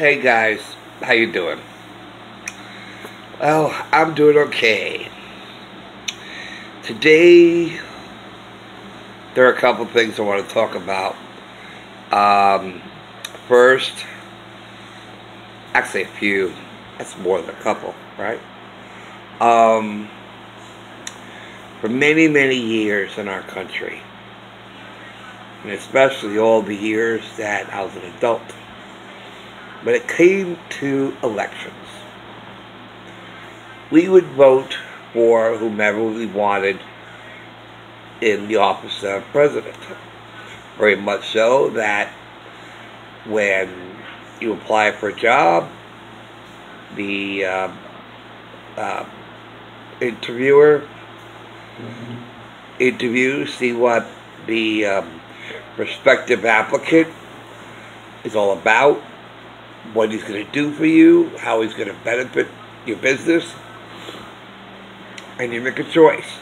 Hey guys, how you doing? Well, I'm doing okay. Today, there are a couple things I want to talk about. First, actually a few. That's more than a couple, right? For many, many years in our country, and especially all the years that I was an adult, when it came to elections, we would vote for whomever we wanted in the office of president. Very much so that when you apply for a job, the interviewer interviews, see what the prospective applicant is all about, what he's going to do for you, how he's going to benefit your business, and you make a choice.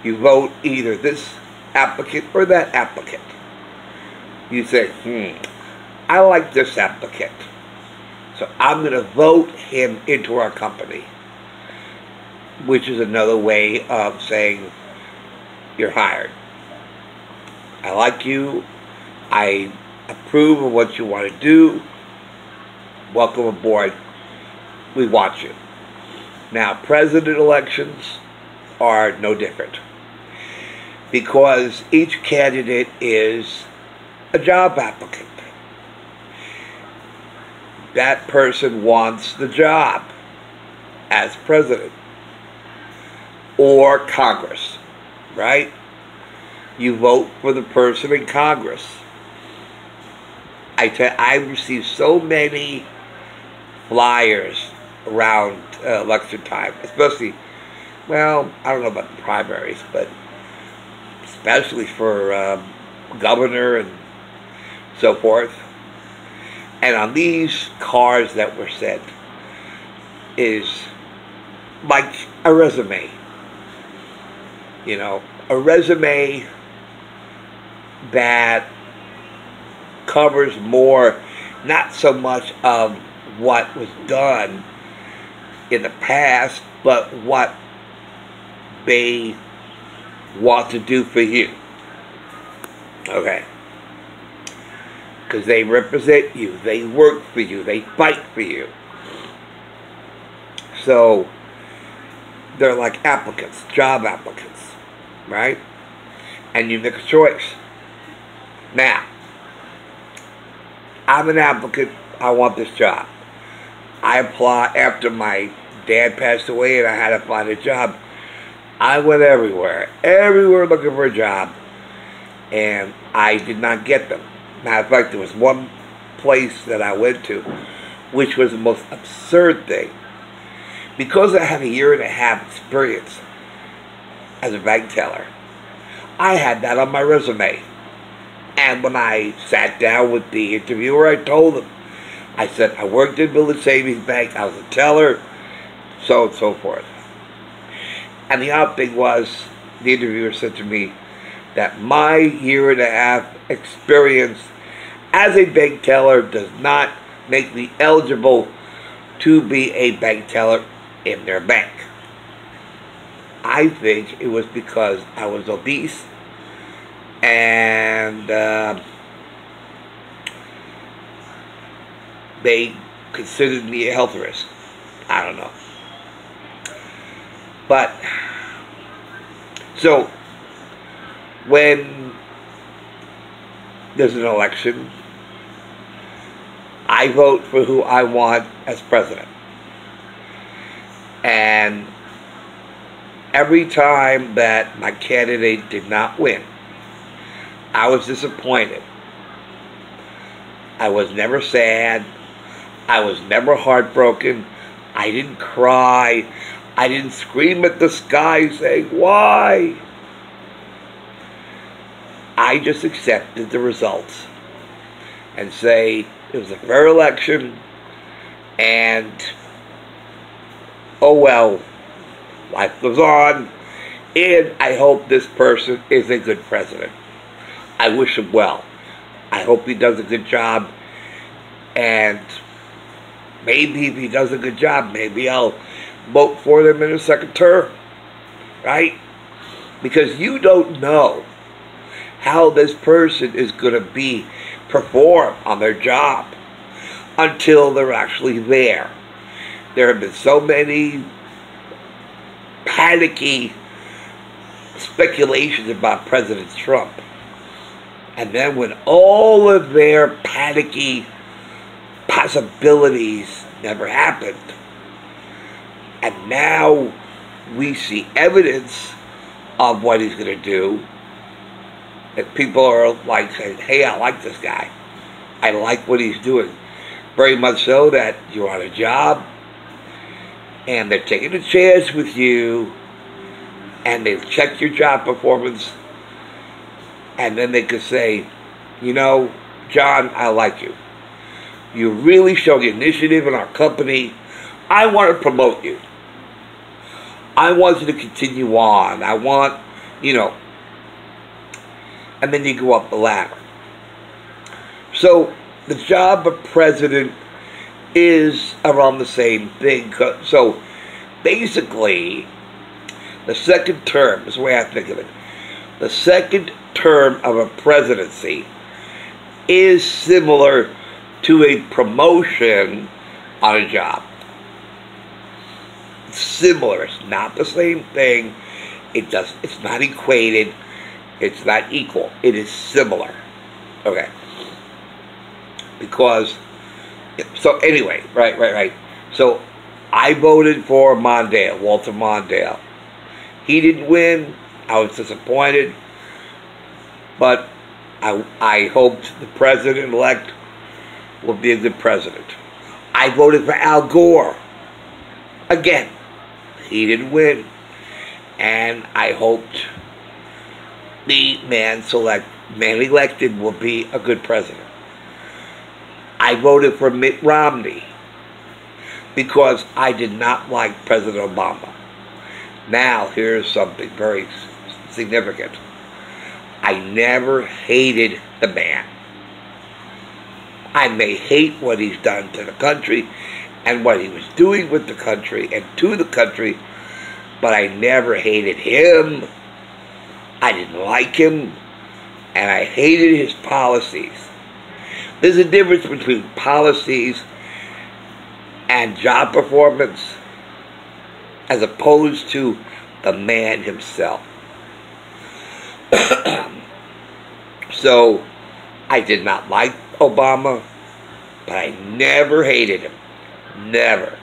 You vote either this applicant or that applicant. You say, I like this applicant, so I'm going to vote him into our company, which is another way of saying you're hired. I like you. I approve of what you want to do. Welcome aboard. We want you. Now, president elections are no different, because each candidate is a job applicant. That person wants the job as president or Congress, right? You vote for the person in Congress. I received so many flyers around election time, especially, well, I don't know about the primaries, but especially for governor and so forth. And on these cards that were sent is like a resume. You know, a resume that covers more, not so much of what was done in the past, but what they want to do for you. Okay. Because they represent you, they work for you, they fight for you. So, they're like applicants, job applicants, right? And you make a choice. Now, I'm an applicant, I want this job. I applied after my dad passed away and I had to find a job. I went everywhere looking for a job, and I did not get them. Matter of fact, there was one place that I went to, which was the most absurd thing. Because I had a 1.5 year experience as a bank teller, I had that on my resume. And when I sat down with the interviewer, I told him, I said, I worked in Village Savings Bank, I was a teller, so and so forth. And the odd thing was, the interviewer said to me that my 1.5 year experience as a bank teller does not make me eligible to be a bank teller in their bank. I think it was because I was obese and they considered me a health risk. I don't know. But, so, when there's an election, I vote for who I want as president. And every time that my candidate did not win, I was disappointed. I was never sad. I was never heartbroken. I didn't cry. I didn't scream at the sky saying, why? I just accepted the results and say it was a fair election, and oh well, life goes on, and I hope this person is a good president. I wish him well. I hope he does a good job And maybe if he does a good job, maybe I'll vote for them in a second term. Right? Because you don't know how this person is going to perform on their job until they're actually there. There have been so many panicky speculations about President Trump. And then when all of their panicky possibilities never happened, and now we see evidence of what he's going to do, and people are like saying, hey, I like this guy. I like what he's doing. Very much so that you're on a job, and they're taking a chance with you, and they've checked your job performance, and then they could say, you know, John, I like you. You really show initiative in our company. I want to promote you. I want you to continue on. I want, you know, and then you go up the ladder. So the job of president is around the same thing. So basically, the second term is the way I think of it. The second term of a presidency is similar to a promotion on a job. It's similar. It's not the same thing. It's not equated. It's not equal. It is similar. Okay. Because, so anyway, right. So I voted for Mondale, Walter Mondale. He didn't win. I was disappointed. But I hoped the president-elect will be a good president. I voted for Al Gore. Again, he didn't win. And I hoped the man elected will be a good president. I voted for Mitt Romney because I did not like President Obama. Now, here's something very significant. I never hated the man. I may hate what he's done to the country and what he was doing with the country and to the country, but I never hated him. I didn't like him, and I hated his policies. There's a difference between policies and job performance as opposed to the man himself. So, I did not like Obama, but I never hated him. Never.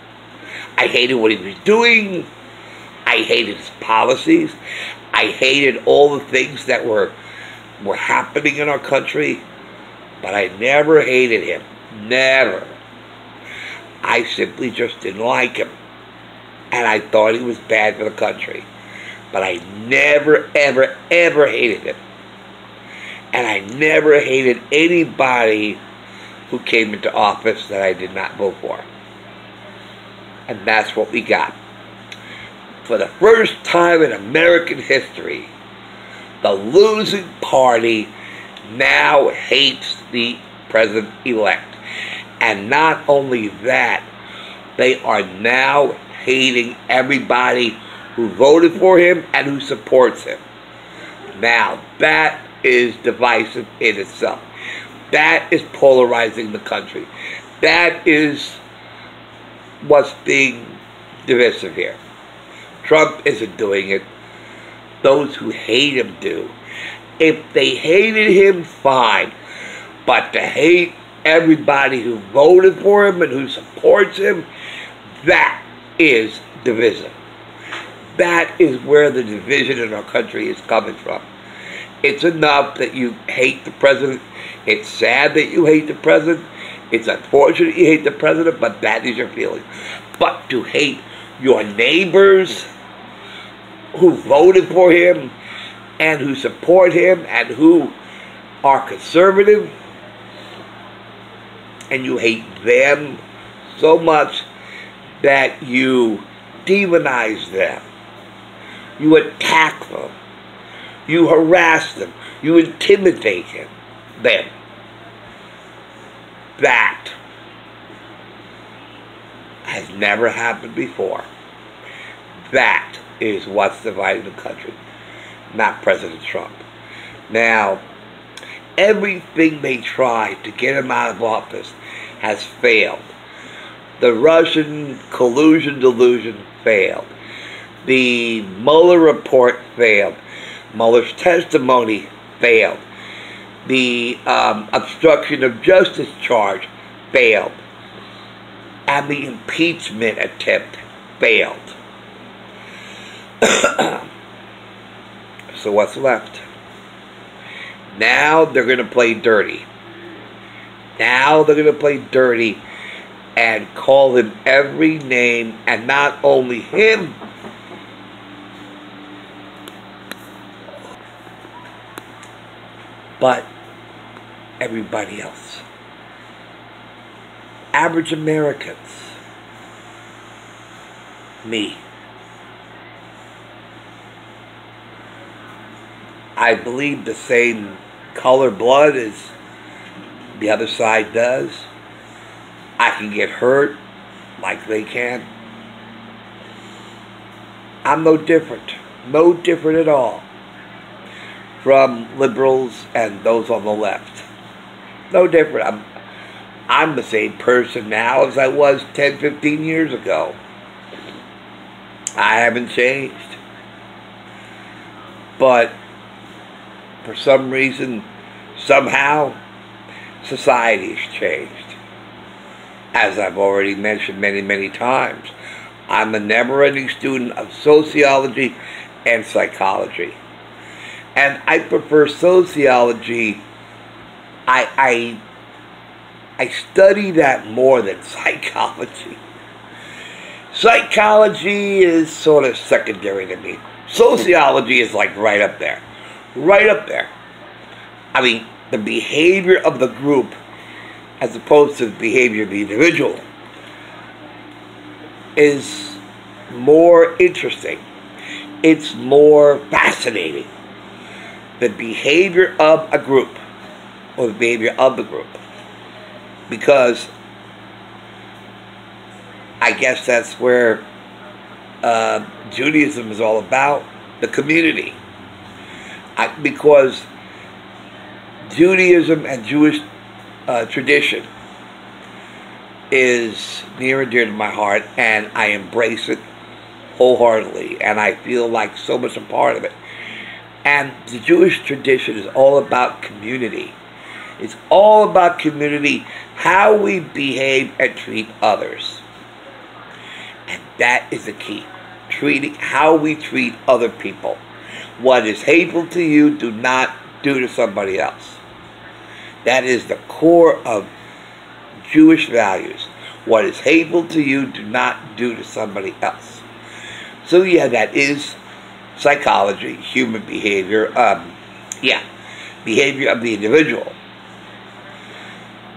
I hated what he was doing. I hated his policies. I hated all the things that were happening in our country, but I never hated him. Never. I simply just didn't like him. And I thought he was bad for the country. But I never, ever, ever hated him. And I never hated anybody who came into office that I did not vote for. And that's what we got. For the first time in American history, the losing party now hates the president-elect. And not only that, they are now hating everybody who voted for him and who supports him. Now, that is divisive in itself. That is polarizing the country. That is what's being divisive here. Trump isn't doing it. Those who hate him do. If they hated him, fine. But to hate everybody who voted for him and who supports him, that is divisive. That is where the division in our country is coming from. It's enough that you hate the president. It's sad that you hate the president. It's unfortunate you hate the president, but that is your feeling. But to hate your neighbors who voted for him and who support him and who are conservative, and you hate them so much that you demonize them, you attack them, you harass them, you intimidate them. That has never happened before. That is what's dividing the country, not President Trump. Now, everything they tried to get him out of office has failed. The Russian collusion delusion failed. The Mueller report failed. Mueller's testimony failed. The obstruction of justice charge failed. And the impeachment attempt failed. So what's left? Now they're going to play dirty. Now they're going to play dirty and call him every name, and not only him, but everybody else. Average Americans. Me. I believe the same color blood as the other side does. I can get hurt like they can. I'm no different. No different at all from liberals and those on the left. No different. I'm the same person now as I was 10, 15 years ago. I haven't changed. But for some reason, somehow, society has changed. As I've already mentioned many, many times, I'm a never-ending student of sociology and psychology. And I prefer sociology. I study that more than psychology. Psychology is sort of secondary to me. Sociology is like right up there. Right up there. I mean, the behavior of the group as opposed to the behavior of the individual is more interesting. It's more fascinating. The behavior of a group, or the behavior of the group. Because I guess that's where Judaism is all about, the community. Because Judaism and Jewish tradition is near and dear to my heart, and I embrace it wholeheartedly, and I feel like so much a part of it. And the Jewish tradition is all about community. It's all about community, how we behave and treat others. And that is the key. How we treat other people. What is hateful to you, do not do to somebody else. That is the core of Jewish values. What is hateful to you, do not do to somebody else. So yeah, that is psychology, human behavior, behavior of the individual.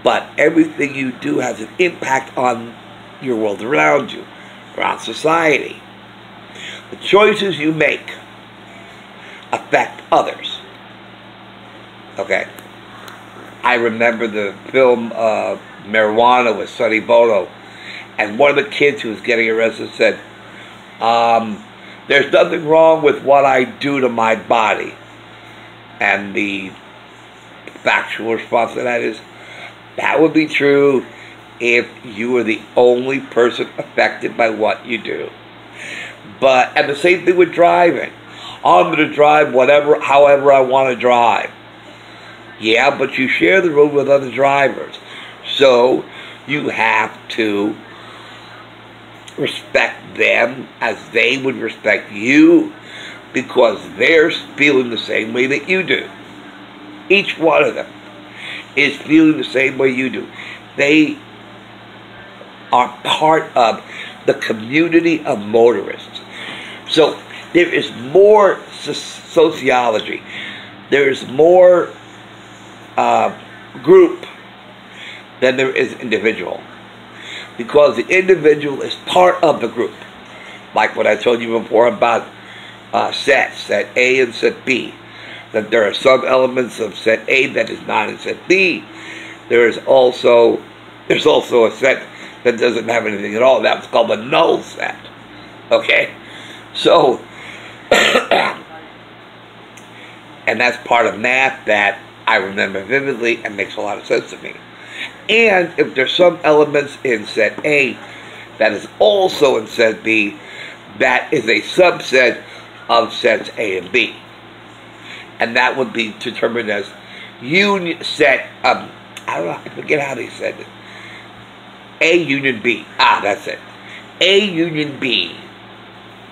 But everything you do has an impact on your world around you, around society. The choices you make affect others. Okay? I remember the film Marijuana with Sonny Bono, and one of the kids who was getting arrested said, there's nothing wrong with what I do to my body. And the factual response to that is, that would be true if you were the only person affected by what you do. And the same thing with driving. I'm going to drive however I want to drive. Yeah, but you share the road with other drivers. So you have to respect them as they would respect you, because they're feeling the same way that you do. Each one of them is feeling the same way you do. They are part of the community of motorists. So there is more sociology. There is more group than there is individual. Because the individual is part of the group. Like what I told you before about sets, set A and set B. That there are some elements of set A that is not in set B. There's also a set that doesn't have anything at all. That's called a null set. Okay? So, and that's part of math that I remember vividly and makes a lot of sense to me. And if there's some elements in set A that is also in set B, that is a subset of sets A and B. And that would be determined as union set, I don't know, I forget how they said it. A union B. That's it. A union B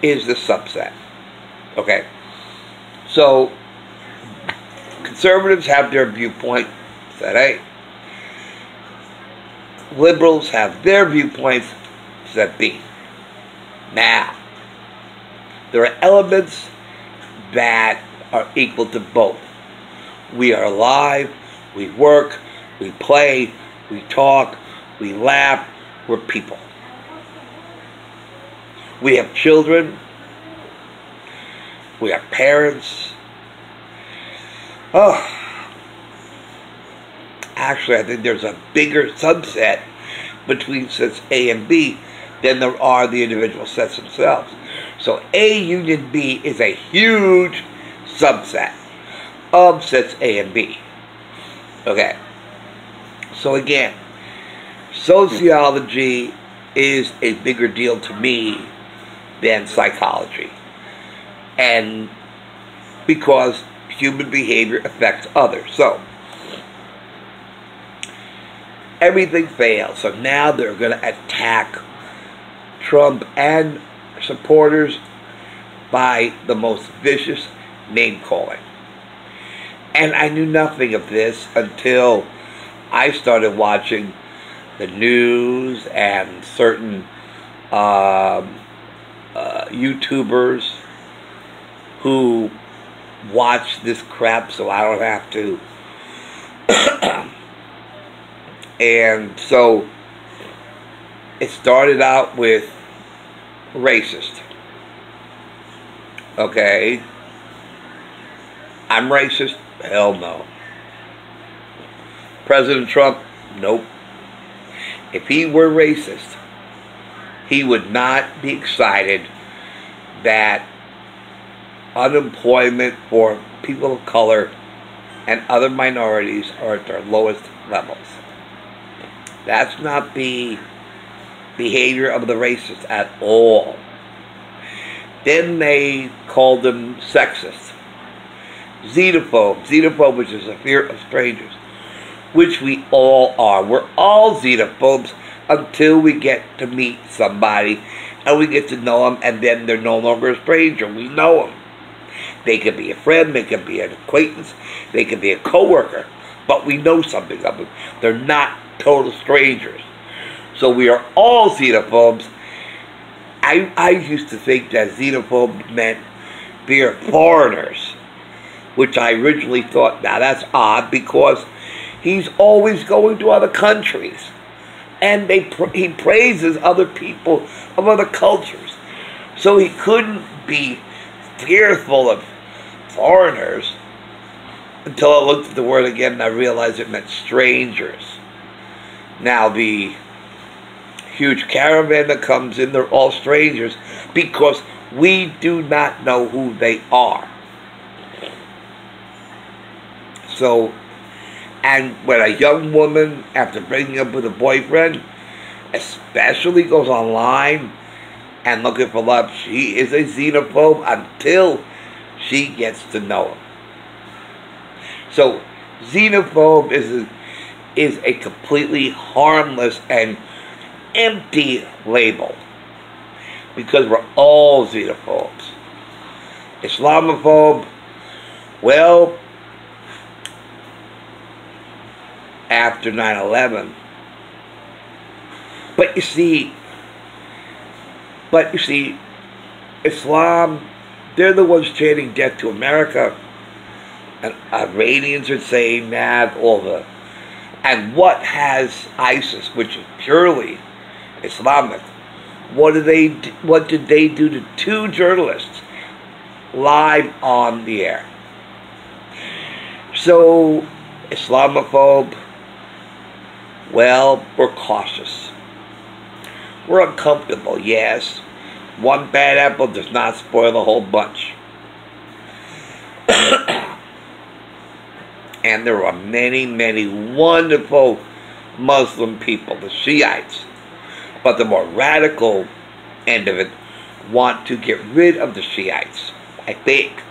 is the subset. Okay? So, conservatives have their viewpoint, set A. Liberals have their viewpoints, set B. Now, there are elements that are equal to both. We are alive, we work, we play, we talk, we laugh, we're people. We have children, we have parents. Actually, I think there's a bigger subset between sets A and B than there are the individual sets themselves. So A union B is a huge subset of sets A and B. Okay. So again, sociology is a bigger deal to me than psychology. And because human behavior affects others. So, everything fails. So now they're going to attack Trump and supporters by the most vicious name-calling. And I knew nothing of this until I started watching the news and certain YouTubers who watch this crap so I don't have to. And so it started out with racist. Okay. I'm racist? Hell no. President Trump? Nope. If he were racist, he would not be excited that unemployment for people of color and other minorities are at their lowest levels. That's not the behavior of the racists at all. Then they called them sexist. Xenophobe. Xenophobe, which is a fear of strangers, which we all are. We're all xenophobes until we get to meet somebody and we get to know them, and then they're no longer a stranger. We know them. They could be a friend, they could be an acquaintance, they could be a coworker, but we know something of them. They're not total strangers. So we are all xenophobes. I used to think that xenophobe meant being foreigners, which I originally thought, now that's odd, because he's always going to other countries, and he praises other people of other cultures. So he couldn't be fearful of foreigners until I looked at the word again and I realized it meant strangers. Now the huge caravan that comes in, they're all strangers because we do not know who they are. So, and when a young woman, after breaking up with a boyfriend, especially goes online and looking for love, she is a xenophobe until she gets to know him. So, xenophobe is a completely harmless and empty label, because we're all xenophobes. Islamophobe, well, after 9/11. But you see, Islam, they're the ones chanting death to America. And Iranians are saying that, and what has ISIS, which is purely Islamic, what did they do to 2 journalists live on the air? So, Islamophobe, well, we're cautious. We're uncomfortable, yes. One bad apple does not spoil the whole bunch. And there are many, many wonderful Muslim people, the Shiites. But the more radical end of it want to get rid of the Shiites. I think.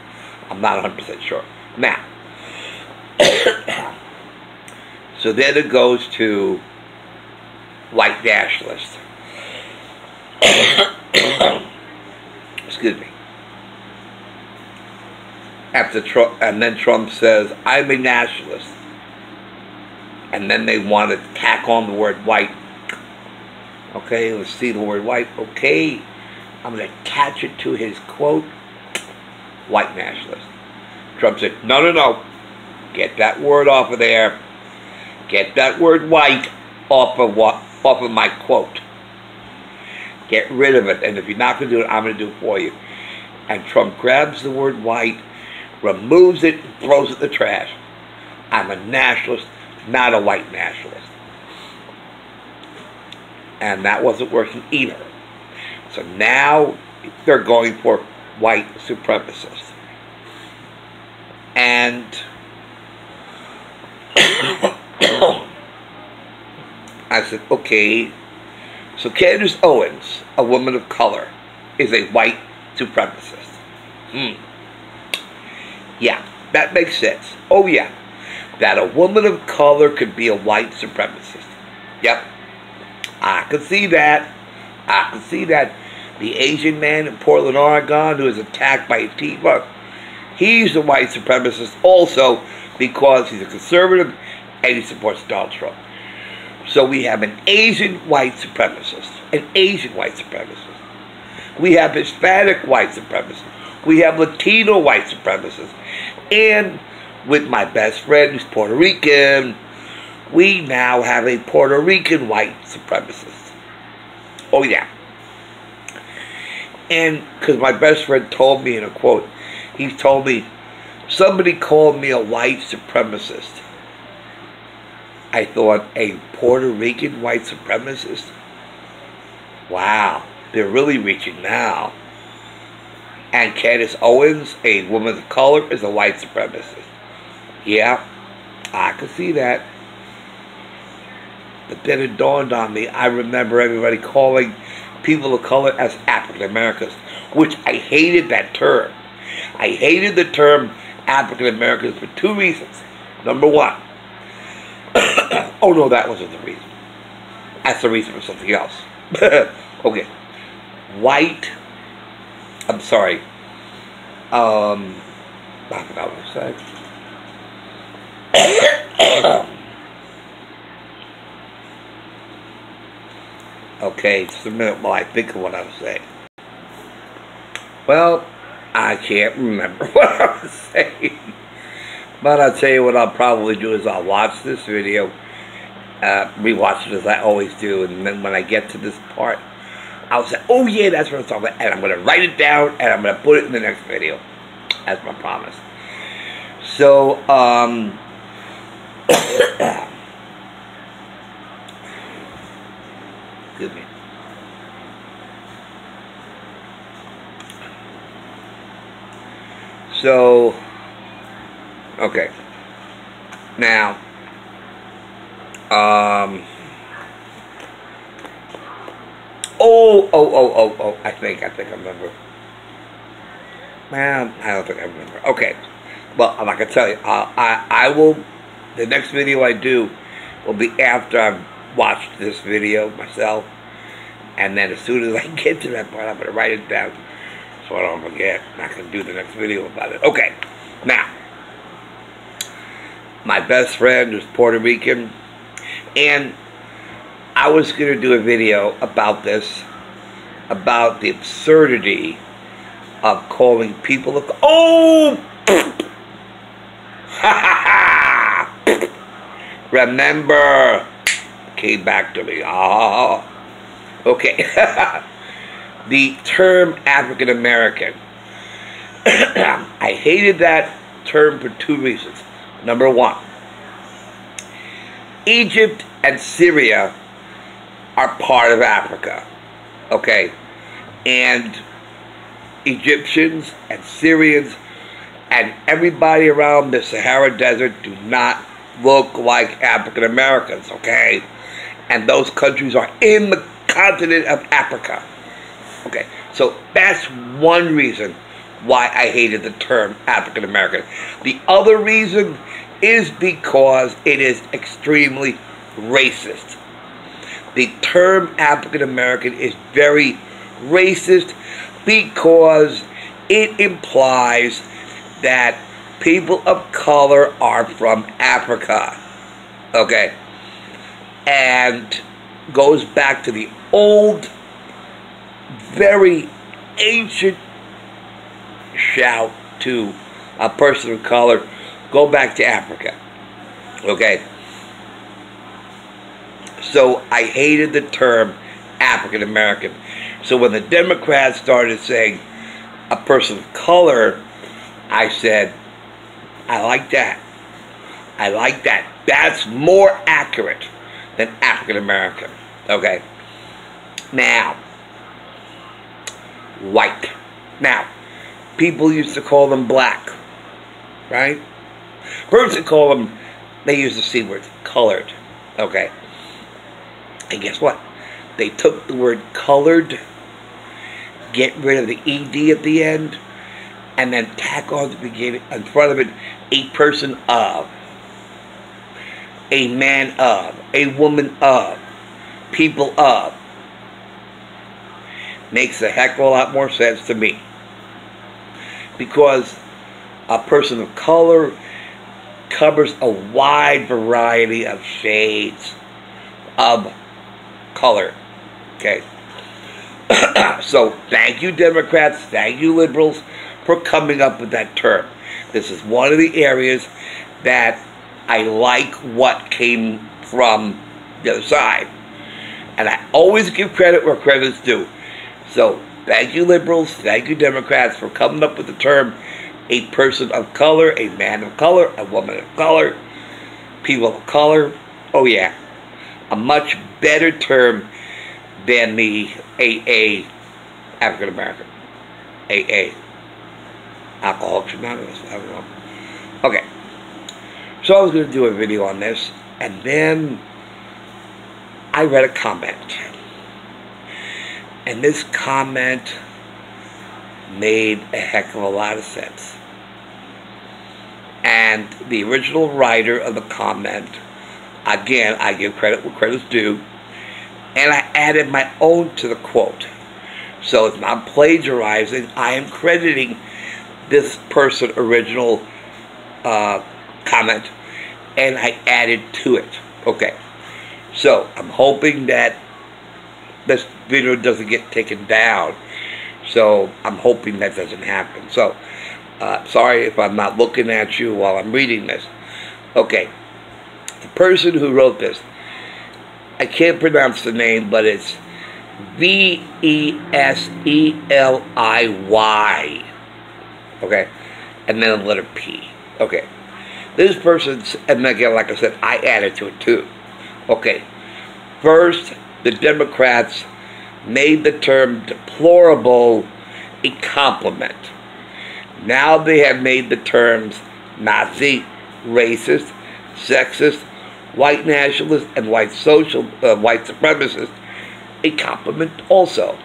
I'm not 100% sure. Now, so then it goes to white nationalists. Excuse me. After Trump, and then Trump says, I'm a nationalist. And then they want to tack on the word white. Okay, let's see the word white. Okay, I'm going to attach it to his quote, white nationalist. Trump said, no, no, no. Get that word off of there. Get that word white off of my quote. Get rid of it. And if you're not going to do it, I'm going to do it for you. And Trump grabs the word white, removes it, and throws it in the trash. I'm a nationalist, not a white nationalist. And that wasn't working either. So now they're going for white supremacists. And I said, okay, so Candace Owens, a woman of color, is a white supremacist. Yeah, that makes sense. Oh yeah, that a woman of color could be a white supremacist. Yep, I can see that. I can see that. The Asian man in Portland, Oregon, who was attacked by Antifa, he's a white supremacist also because he's a conservative and he supports Donald Trump. So we have an Asian white supremacist, an Asian white supremacist. We have Hispanic white supremacists. We have Latino white supremacists. And with my best friend who's Puerto Rican, we now have a Puerto Rican white supremacist. Oh yeah. And because my best friend told me in a quote, he told me, somebody called me a white supremacist. I thought, a Puerto Rican white supremacist? Wow, they're really reaching now. And Candace Owens, a woman of color, is a white supremacist. Yeah, I can see that. But then it dawned on me, I remember everybody calling people of color as African Americans, which I hated that term. I hated the term African Americans for two reasons. Number one, oh no, that wasn't the reason. That's the reason for something else. Okay. White, I'm sorry. I forgot what I said. Okay, just a minute while I think of what I was saying. Well, I can't remember what I was saying. But I'll tell you what I'll probably do is I'll watch this video, rewatch it as I always do, and then when I get to this part, I'll say, oh yeah, that's what I'm talking about, and I'm going to write it down, and I'm going to put it in the next video. That's my promise. So, excuse me. So, okay. Now, I think I remember. Man, I don't think I remember. Okay. Well, I'm not going to tell you. I will, the next video I do will be after I've watched this video myself. And then as soon as I get to that part, I'm going to write it down so I don't forget. I can do the next video about it. Okay. Now, my best friend is Puerto Rican. And I was going to do a video about this, about the absurdity of calling people of... Oh! Remember, came back to me. Oh, okay. The term African American. I hated that term for two reasons. Number one, Egypt and Syria are part of Africa. okay? And Egyptians and Syrians and everybody around the Sahara Desert do not look like African Americans, okay? And those countries are in the continent of Africa. Okay, so that's one reason why I hated the term African American. The other reason is because it is extremely racist. The term African American is very racist because it implies that people of color are from Africa, okay, and goes back to the old, very ancient shout to a person of color, go back to Africa, okay. So I hated the term African American. So when the Democrats started saying a person of color, I said, I like that. I like that. That's more accurate than African American. Okay. Now, white. Now, people used to call them black, right? First they call them, they use the C word, colored. Okay. And guess what? They took the word colored, get rid of the ED at the end, and then tack on the beginning, in front of it, a person of, a man of, a woman of, people of. Makes a heck of a lot more sense to me. Because a person of color covers a wide variety of shades of color. Okay. So thank you, Democrats, thank you, liberals, for coming up with that term. This is one of the areas that I like what came from the other side. And I always give credit where credit's due. So thank you, liberals, thank you, Democrats, for coming up with the term a person of color, a man of color, a woman of color, people of color. Oh yeah, a much better term than the AA, African American. AA. Alcoholics Anonymous. I don't know. Okay. So I was going to do a video on this, and then I read a comment. And this comment made a heck of a lot of sense. And the original writer of the comment, again, I give credit where credit's due, and I added my own to the quote. So it's not plagiarizing. I am crediting this person's original comment, and I added to it. Okay. So I'm hoping that this video doesn't get taken down. So I'm hoping that doesn't happen. So sorry if I'm not looking at you while I'm reading this. Okay. The person who wrote this, I can't pronounce the name, but it's Veseliy. Okay. And then a letter P. Okay. This person's, and again, like I said, I added to it too. Okay. First, the Democrats made the term deplorable a compliment. Now they have made the terms Nazi, racist, sexist, white nationalist, and white supremacist a compliment also.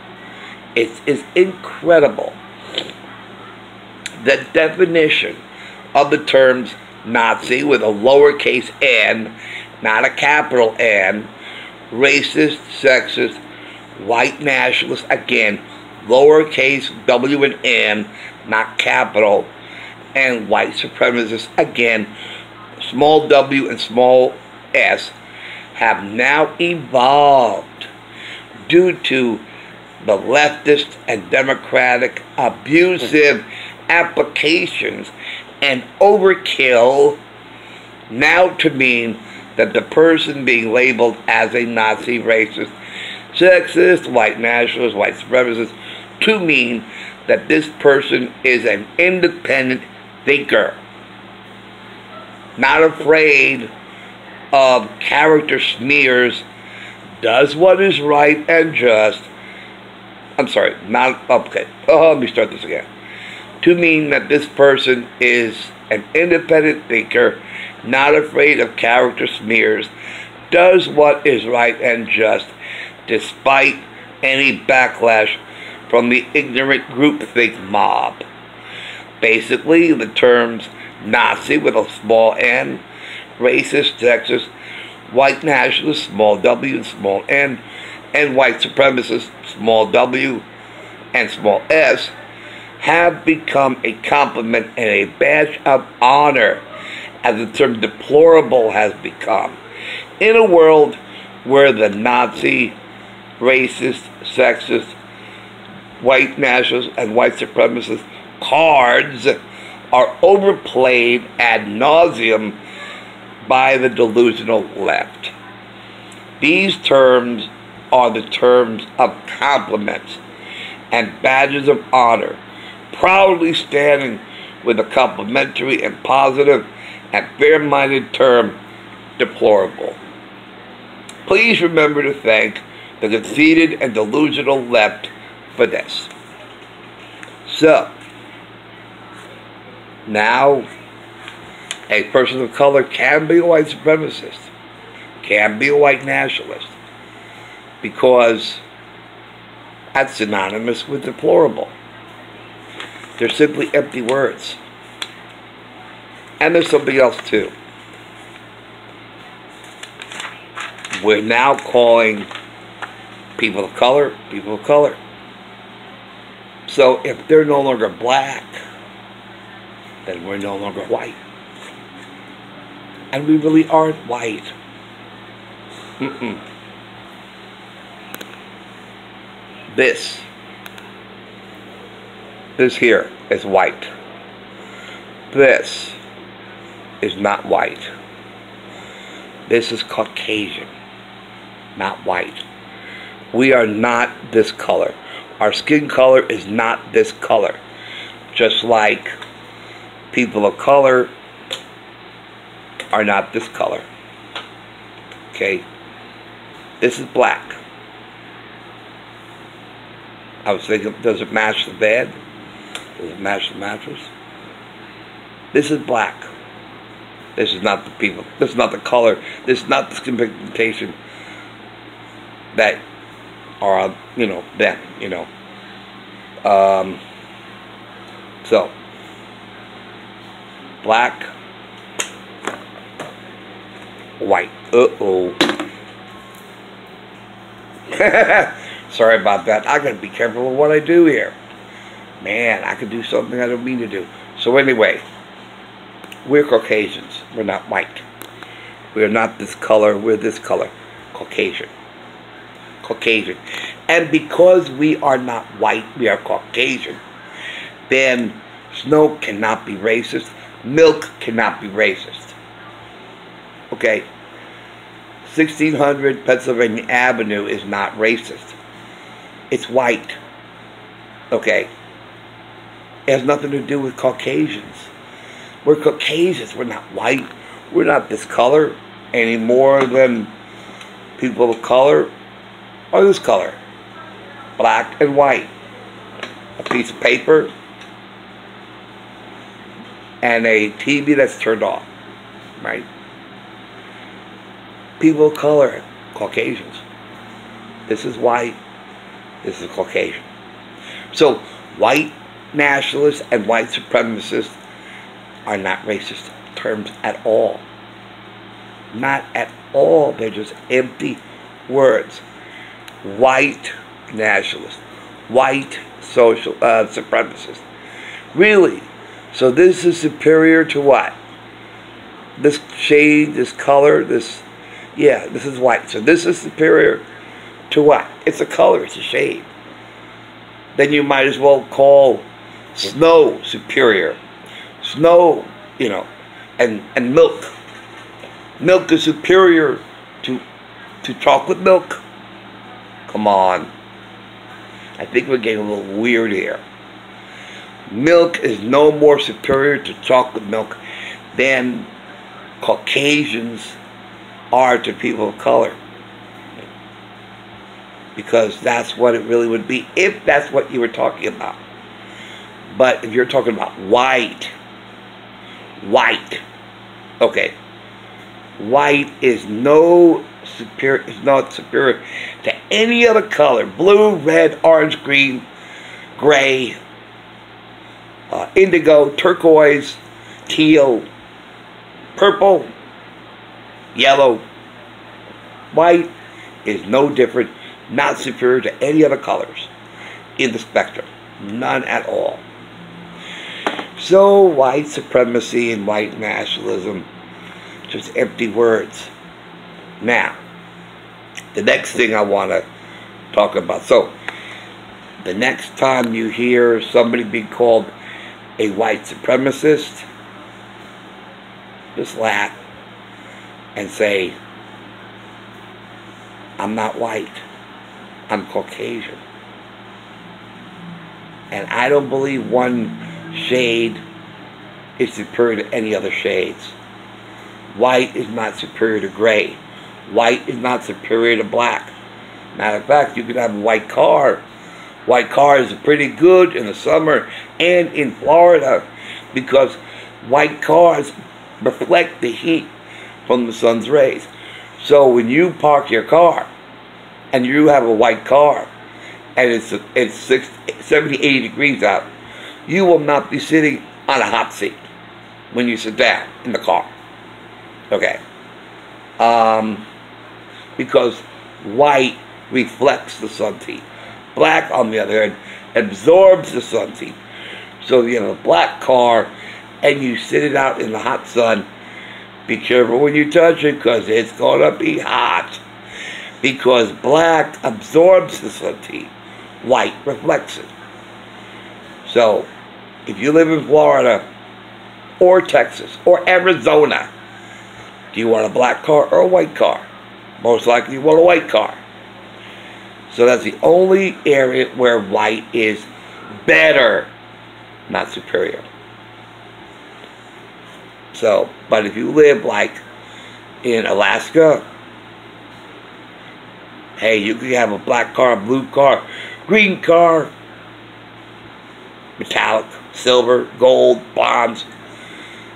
It is incredible. The definition of the terms Nazi with a lowercase n, not a capital N, racist, sexist, white nationalist, again, lowercase W and N, not capital, and white supremacist, again, small w and small s, have now evolved due to the leftist and democratic abusive applications and overkill now to mean that the person being labeled as a Nazi, racist, sexist, white nationalist, white supremacist, to mean that this person is an independent thinker, not afraid of character smears, does what is right and just, I'm sorry, not, okay, let me start this again. To mean that this person is an independent thinker, not afraid of character smears, does what is right and just, despite any backlash from the ignorant groupthink mob. Basically, the terms Nazi with a small n, racist, sexist, white nationalist, small w and small n, and white supremacist, small w and small s, have become a compliment and a badge of honor, as the term deplorable has become. In a world where the Nazi, racist, sexist, white nationalist, and white supremacist cards are overplayed ad nauseum by the delusional left. These terms are the terms of compliments and badges of honor, proudly standing with a complimentary and positive and fair-minded term, deplorable. Please remember to thank the conceited and delusional left for this. So, now, a person of color can be a white supremacist, can be a white nationalist, because that's synonymous with deplorable. They're simply empty words. And there's something else too. We're now calling people of color, people of color. So if they're no longer black, then we're no longer white. And we really aren't white. This here is white. This is not white. This is Caucasian, not white. We are not this color. Our skin color is not this color. Just like people of color are not this color. Okay? This is black. I was thinking, does it match the bed? Does it match the mattress? This is black. This is not the people. This is not the color. This is not the skin pigmentation that are, them, So, black, white. Uh-oh. Sorry about that. I gotta be careful with what I do here. Man, I could do something I don't mean to do. So anyway, we're Caucasians. We're not white. We're not this color. We're this color. Caucasian. Caucasian. And because we are not white, we are Caucasian, then snow cannot be racist. Milk cannot be racist. Okay? 1600 Pennsylvania Avenue is not racist. It's white. Okay? It has nothing to do with Caucasians. We're Caucasians. We're not white. We're not this color any more than people of color are this color. Black and white. A piece of paper and a TV that's turned off. Right? People of color, Caucasians. This is white. This is Caucasian. So, white nationalists and white supremacists are not racist terms at all. Not at all. They're just empty words. White nationalists. White social supremacists. Really? So this is superior to what? This shade, this color, this... Yeah, this is white. So this is superior to what? It's a color, it's a shade. Then you might as well call snow superior. Snow, and milk. Milk is superior to chocolate milk. Come on. I think we're getting a little weird here. Milk is no more superior to chocolate milk than Caucasians are to people of color. because that's what it really would be if that's what you were talking about. But if you're talking about white, okay, white is not superior to any other color. Blue, red, orange, green, gray, indigo, turquoise, teal, purple, yellow. White is no different, not superior to any other colors in the spectrum. None at all. So white supremacy and white nationalism, just empty words. Now, the next thing I want to talk about. So, the next time you hear somebody being called a white supremacist, just laugh and say, I'm not white, I'm Caucasian. And I don't believe one shade is superior to any other shades. White is not superior to gray. White is not superior to black. Matter of fact, you could have a white car. White cars are pretty good in the summer and in Florida because white cars reflect the heat from the sun's rays. So when you park your car and you have a white car and it's 70, 80 degrees out, you will not be sitting on a hot seat when you sit down in the car. Okay. Because white reflects the sun's heat. Black, on the other hand, absorbs the sun's heat. So if you have a black car and you sit it out in the hot sun, be careful when you touch it because it's going to be hot. Because black absorbs the sun's heat. White reflects it. So, if you live in Florida, or Texas, or Arizona, do you want a black car or a white car? Most likely you want a white car. So that's the only area where white is better, not superior. So, but if you live like in Alaska, hey, you can have a black car, a blue car, green car, metallic, silver, gold, bronze,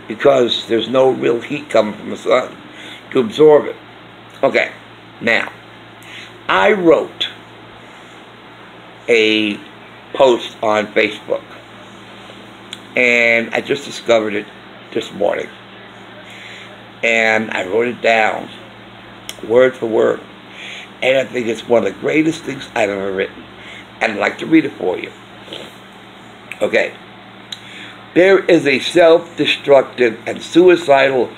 because there's no real heat coming from the sun to absorb it. Okay, now, I wrote a post on Facebook, and I just discovered it this morning, and I wrote it down, word for word, and I think it's one of the greatest things I've ever written, and I'd like to read it for you. Okay. There is a self-destructive and suicidal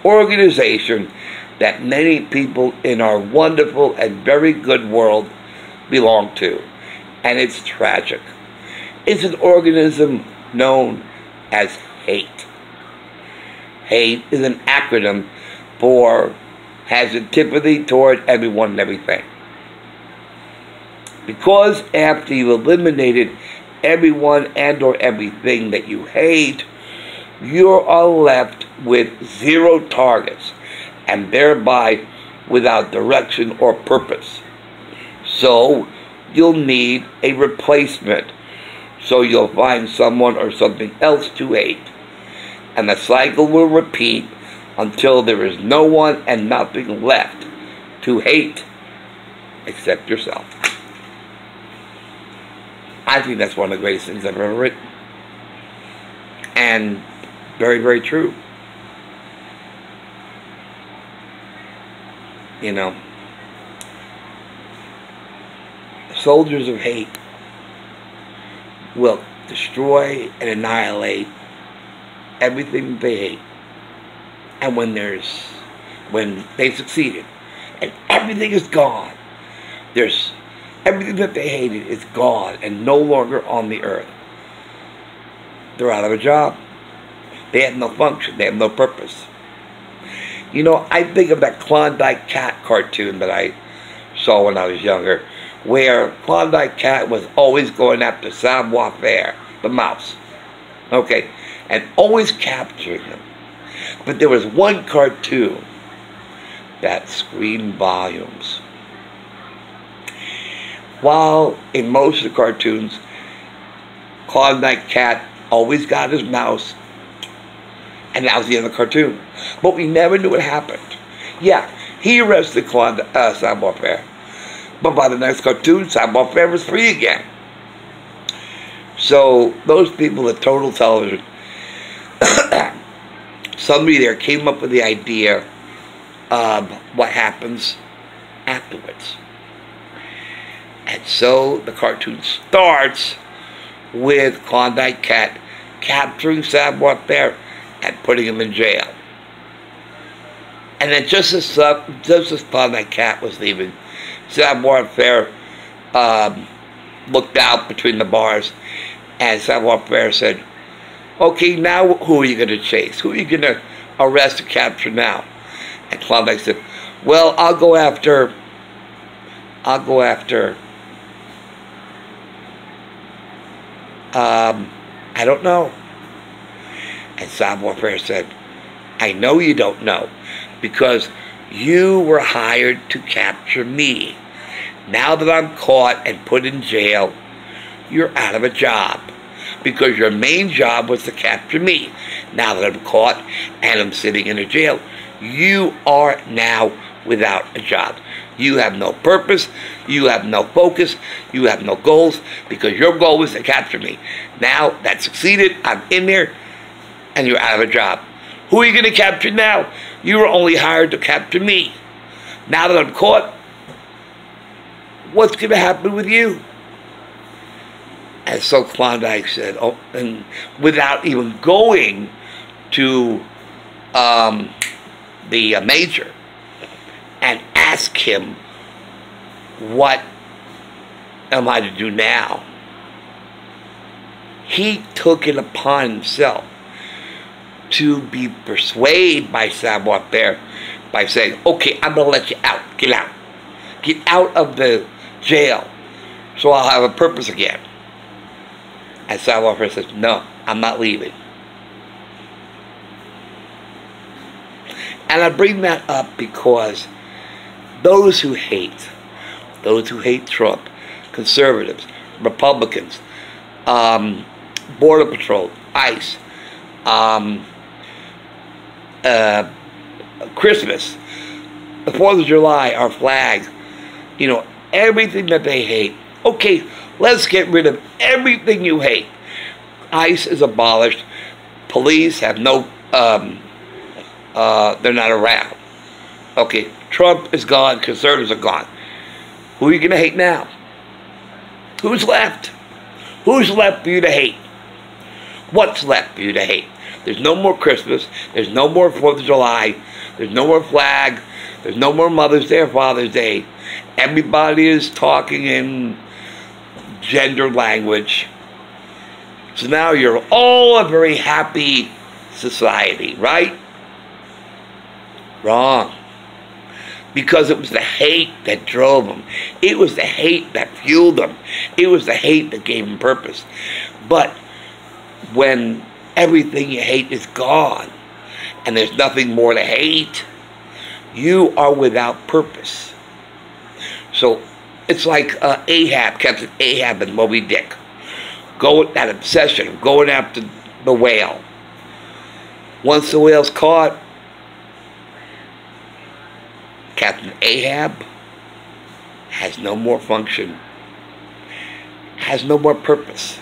organization that many people in our wonderful and very good world belong to, and it's tragic. It's an organism known as H.A.T.E. H.A.T.E is an acronym for has antipathy toward everyone and everything. Because after you've eliminated everyone and or everything that you hate, you are left with zero targets and thereby without direction or purpose. So you'll need a replacement. So you'll find someone or something else to hate. And the cycle will repeat until there is no one and nothing left to hate except yourself. I think that's one of the greatest things I've ever written. And very, very true. You know, soldiers of hate will destroy and annihilate everything they hate. And when they succeeded and everything is gone, everything that they hated is gone and no longer on the earth. They're out of a job. They have no function. They have no purpose. You know, I think of that Klondike Cat cartoon that I saw when I was younger, where Klondike Cat was always going after savoir-faire, the mouse. Okay? And always capturing him. But there was one cartoon that screamed volumes. While in most of the cartoons, Klondike Cat always got his mouse, and that was the end of the cartoon. But we never knew what happened. Yeah, he arrested Savoir Faire, but by the next cartoon, Savoir Faire was free again. So those people at Total Television, somebody there came up with the idea of what happens afterwards. And so the cartoon starts with Klondike Cat capturing Savoir Faire and putting him in jail. And then just as Klondike Cat was leaving, Savoir Faire looked out between the bars, and Savoir Faire said, "Okay, now who are you going to chase? Who are you going to arrest and capture now?" And Klondike said, "Well, I'll go after I don't know." And Savoir Faire said, "I know you don't know, because you were hired to capture me. Now that I'm caught and put in jail, you're out of a job, because your main job was to capture me. Now that I'm caught and I'm sitting in a jail, you are now without a job. You have no purpose, you have no focus, you have no goals, because your goal was to capture me. Now that succeeded, I'm in there, and you're out of a job. Who are you going to capture now? You were only hired to capture me. Now that I'm caught, what's going to happen with you?" And so Klondike said, oh, and without even going to the major and ask him, "What am I to do now?" he took it upon himself to be persuaded by Savoir Faire by saying, "Okay, I'm going to let you out. Get out. Get out of the jail so I'll have a purpose again." And Savoir Faire says, "No, I'm not leaving." And I bring that up because those who hate Trump, conservatives, Republicans, Border Patrol, ICE, Christmas, the 4th of July, our flag, everything that they hate. Okay, let's get rid of everything you hate. ICE is abolished. Police have no, they're not around. Okay, Trump is gone. Conservatives are gone. Who are you going to hate now? Who's left? Who's left for you to hate? What's left for you to hate? There's no more Christmas. There's no more 4th of July. There's no more flag. There's no more Mother's Day or Father's Day. Everybody is talking in gender language. So now you're all a very happy society, right? Wrong. Because it was the hate that drove them. It was the hate that fueled them. It was the hate that gave them purpose. But when everything you hate is gone, and there's nothing more to hate, you are without purpose. So it's like Ahab, Captain Ahab and Moby Dick. That obsession of going after the whale. Once the whale's caught, Captain Ahab has no more function, has no more purpose.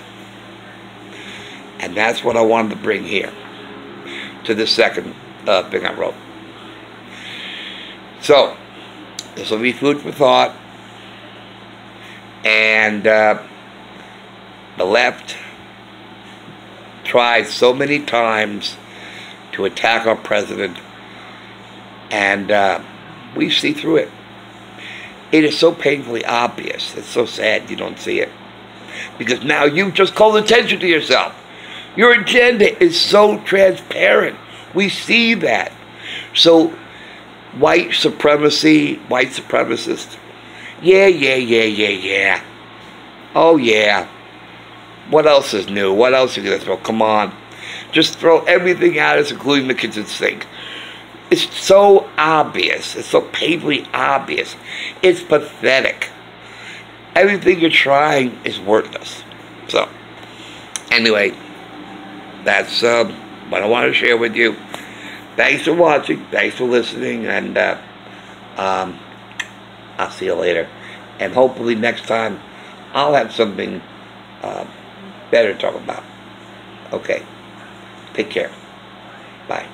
And that's what I wanted to bring here to the second thing I wrote. So, this will be food for thought. And the left tried so many times to attack our president, and we see through it. It is so painfully obvious. It's so sad you don't see it. Because now you've just called attention to yourself. Your agenda is so transparent. We see that. So, white supremacy, white supremacists, yeah. Oh, yeah. What else is new? What else are you going to throw? Come on. Just throw everything at us, including the kitchen sink. It's so obvious. It's so painfully obvious. It's pathetic. everything you're trying is worthless. So, anyway, that's what I want to share with you. Thanks for watching. Thanks for listening. And I'll see you later. And hopefully next time I'll have something better to talk about. Okay. Take care. Bye.